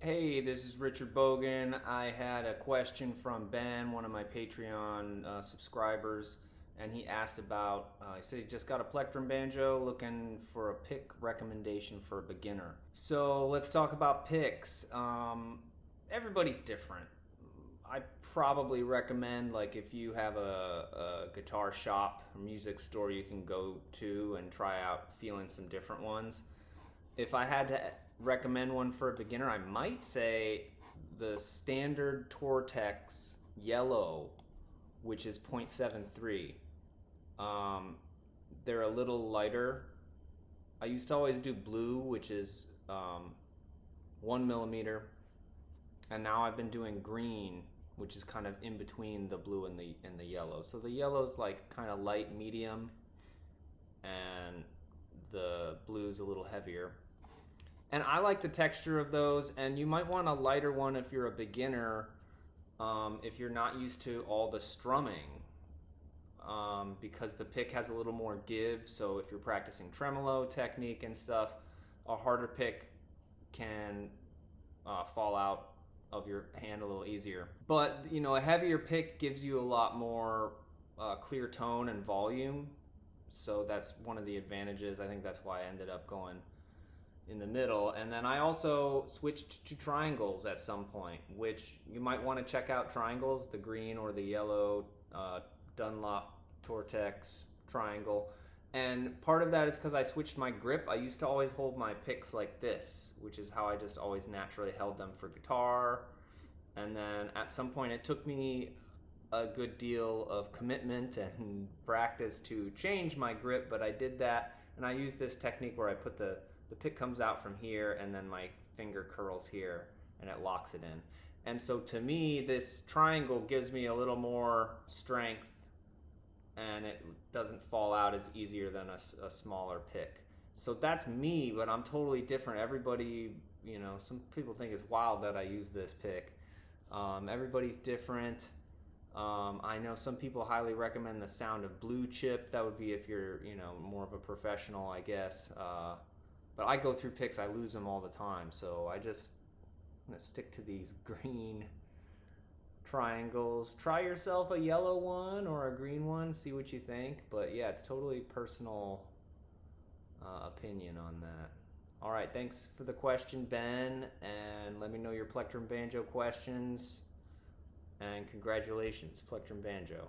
Hey, this is Richard Bogan. I had a question from Ben, one of my Patreon subscribers, and he asked about, he said he just got a Plectrum Banjo looking for a pick recommendation for a beginner. So let's talk about picks. Everybody's different. I probably recommend, like, if you have a guitar shop or music store you can go to and try out feeling some different ones. If I had to recommend one for a beginner, I might say the standard Tortex yellow, which is 0.73. They're a little lighter. I used to always do blue, which is 1 millimeter, and now I've been doing green, which is kind of in between the blue and the yellow. So the yellow's like kind of light medium, and the blue's a little heavier. And I like the texture of those, and you might want a lighter one if you're a beginner, if you're not used to all the strumming, because the pick has a little more give. So if you're practicing tremolo technique and stuff, a harder pick can fall out of your hand a little easier. But a heavier pick gives you a lot more clear tone and volume. So that's one of the advantages. I think that's why I ended up going in the middle. And then I also switched to triangles at some point, which you might want to check out. Triangles, the green or the yellow Dunlop Tortex triangle. And part of that is because I switched my grip. I used to always hold my picks like this, which is how I just always naturally held them for guitar. And then at some point it took me a good deal of commitment and practice to change my grip, but I did that, and I used this technique where I put the pick comes out from here, and then my finger curls here, and it locks it in. And so to me, this triangle gives me a little more strength, and it doesn't fall out as easier than a smaller pick. So that's me, but I'm totally different. Everybody, some people think it's wild that I use this pick. Everybody's different. I know some people highly recommend the sound of blue chip. That would be if you're, more of a professional, I guess. But I go through picks, I lose them all the time. So I'm gonna stick to these green triangles. Try yourself a yellow one or a green one, see what you think. But yeah, it's totally personal opinion on that. All right, thanks for the question, Ben, and let me know your Plectrum Banjo questions. And congratulations, Plectrum Banjo.